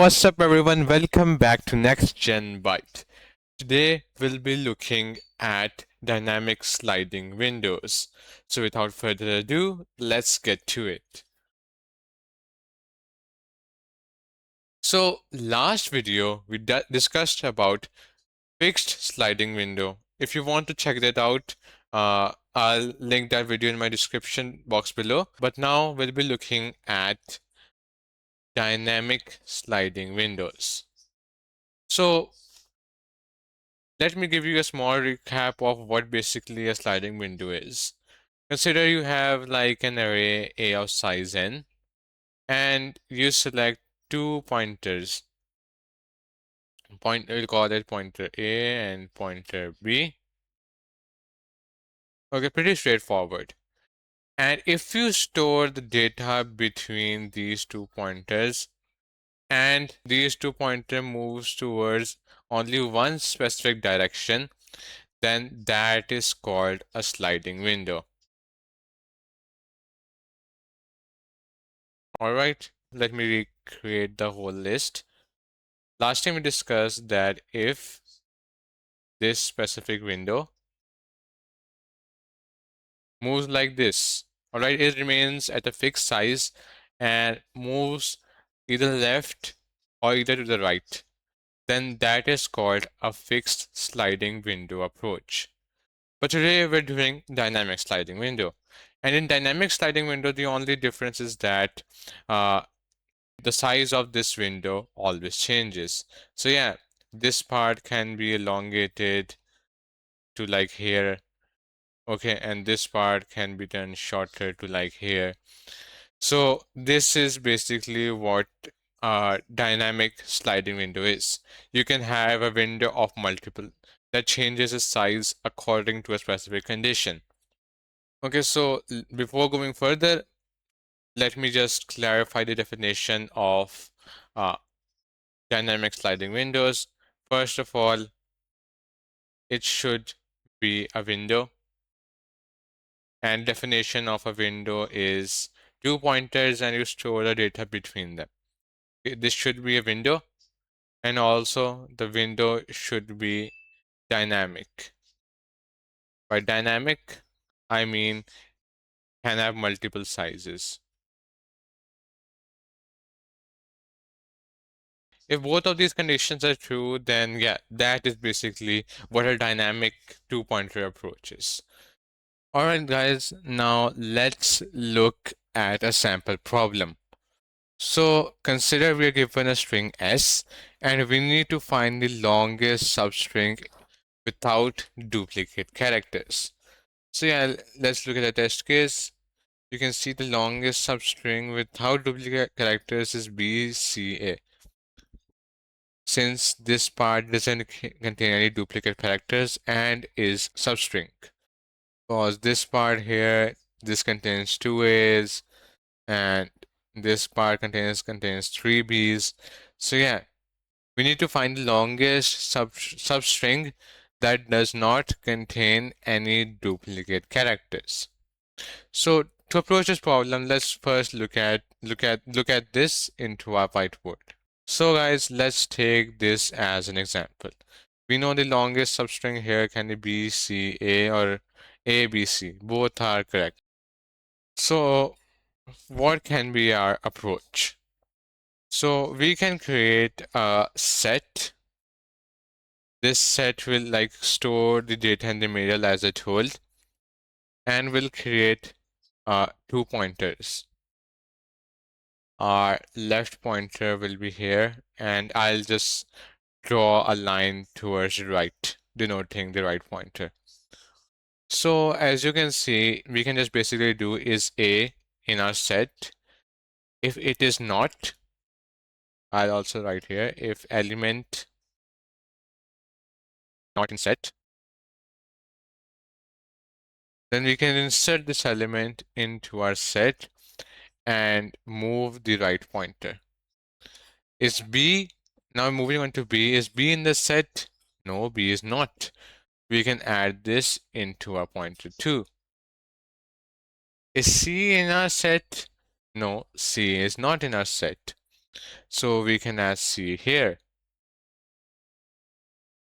What's up, everyone? Welcome back to Next Gen Byte. Today we'll be looking at dynamic sliding windows. So without further ado, let's get to it. So last video we discussed about fixed sliding window. If you want to check that out, I'll link that video in my description box below. But now we'll be looking at dynamic sliding windows. So let me give you a small recap of what basically a sliding window is. Consider you have like an array A of size n, and you select two pointers. We'll call it pointer A and pointer B. Okay, pretty straightforward. And if you store the data between these two pointers, and these two pointer moves towards only one specific direction, then that is called a sliding window. Alright, let me recreate the whole list. Last time we discussed that if this specific window moves like this, alright, it remains at a fixed size and moves either left or either to the right, then that is called a fixed sliding window approach. But today we're doing dynamic sliding window. And in dynamic sliding window, the only difference is that the size of this window always changes. So yeah, this part can be elongated to like here. Okay, and this part can be done shorter to like here. So this is basically what dynamic sliding window is. You can have a window of multiple that changes its size according to a specific condition. Okay, so before going further, let me just clarify the definition of uh, dynamic sliding windows. First of all, it should be a window, and definition of a window is two pointers and you store the data between them. This should be a window, and also the window should be dynamic. By dynamic, I mean can have multiple sizes. If both of these conditions are true, then yeah, that is basically what a dynamic two-pointer approach is. Alright guys, now let's look at a sample problem. So consider we are given a string s and we need to find the longest substring without duplicate characters. So yeah, let's look at the test case. You can see the longest substring without duplicate characters is BCA. Since this part doesn't contain any duplicate characters and is substring. Because this part here, this contains two A's and this part contains three B's. So yeah, we need to find the longest substring that does not contain any duplicate characters. So to approach this problem, let's first look at this into our whiteboard. So guys, let's take this as an example. We know the longest substring here can be BCA or ABC. Both are correct. So what can be our approach? So we can create a set. This set will like store the data in the middle as I told, and will create two pointers. Our left pointer will be here, and I'll just draw a line towards the right, denoting the right pointer. So as you can see, we can just basically do is A in our set. If it is not, I'll also write here, if element not in set, then we can insert this element into our set and move the right pointer. Is B, now moving on to B, is B in the set? No, B is not. We can add this into our pointer too. Is C in our set? No, C is not in our set. So we can add C here.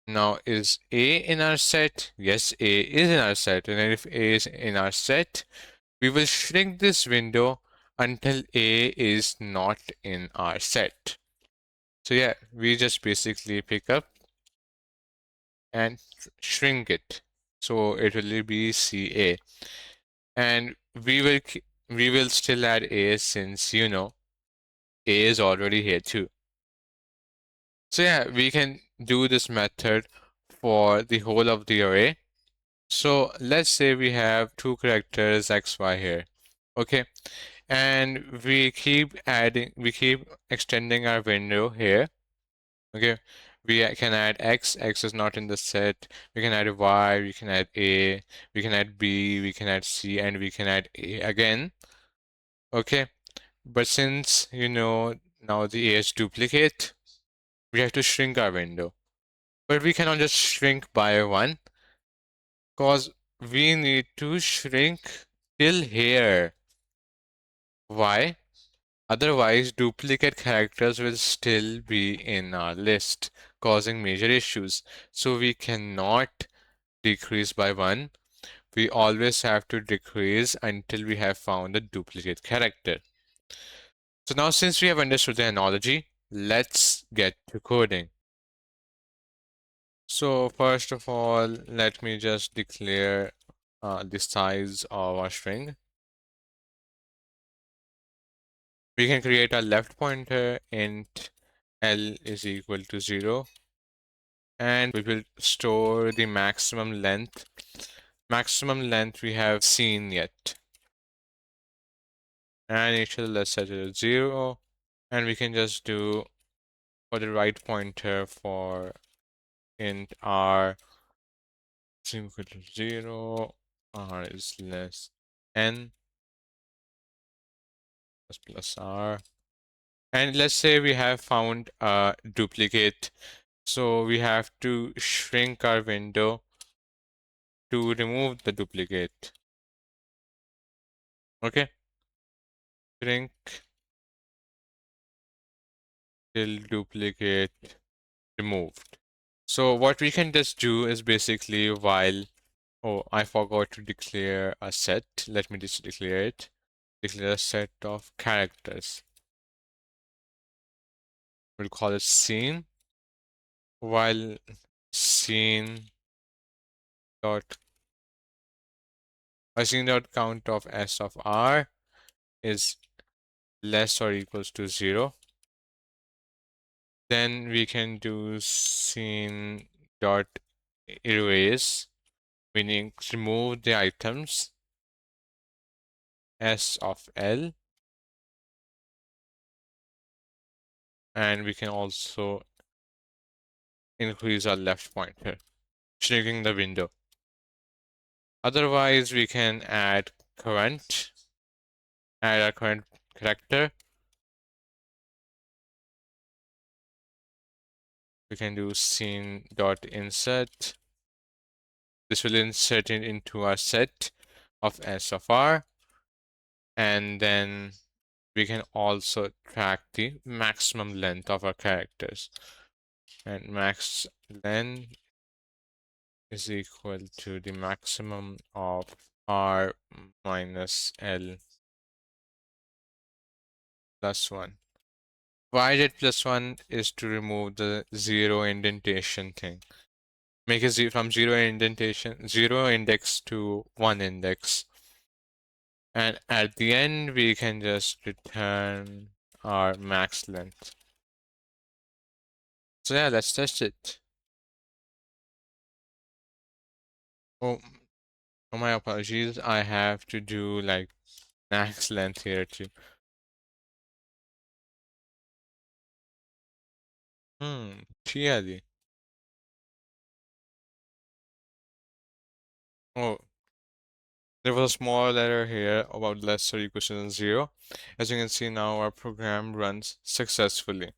Now, is A in our set? Yes, A is in our set. And if A is in our set, we will shrink this window until A is not in our set. So yeah, we just basically pick up and shrink it. So it will be CA. And we will still add A since A is already here too. So yeah, we can do this method for the whole of the array. So let's say we have two characters X, Y here. Okay. And we keep extending our window here. Okay. We can add X, X is not in the set. We can add Y, we can add A, we can add B, we can add C, and we can add A again. Okay. But since, now the A is duplicate, we have to shrink our window. But we cannot just shrink by one, because we need to shrink till here. Why? Otherwise, duplicate characters will still be in our list, causing major issues. So we cannot decrease by one. We always have to decrease until we have found a duplicate character. So now since we have understood the analogy, let's get to coding. So first of all, let me just declare the size of our string. We can create a left pointer int L is equal to 0, and we will store the maximum length. Maximum length we have seen yet. And initial, let's set it at 0, and we can just do for the right pointer for int r is equal to 0, r is less n plus r. And let's say we have found a duplicate, so we have to shrink our window to remove the duplicate. Okay, shrink till duplicate removed. So what we can just do is basically oh, I forgot to declare a set. Let me just declare it. Declare a set of characters. We'll call it scene. While scene dot scene dot count of s of r is less or equals to 0. Then we can do scene dot erase, meaning remove the items s of l, and we can also increase our left pointer, shrinking the window. Otherwise, we can add our current character. We can do scene dot insert. This will insert it into our set of s of r, and then we can also track the maximum length of our characters. And max length is equal to the maximum of r minus l plus 1. Why did plus 1 is to remove the zero indentation thing. Make it from zero index to 1 index. And at the end, we can just return our max length. So yeah, let's test it. Oh, my apologies. I have to do like max length here too. Really? Oh, there was a small error here about less or equal to 0. As you can see now, our program runs successfully.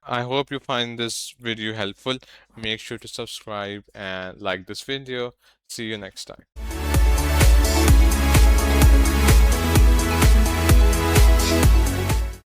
I hope you find this video helpful. Make sure to subscribe and like this video. See you next time.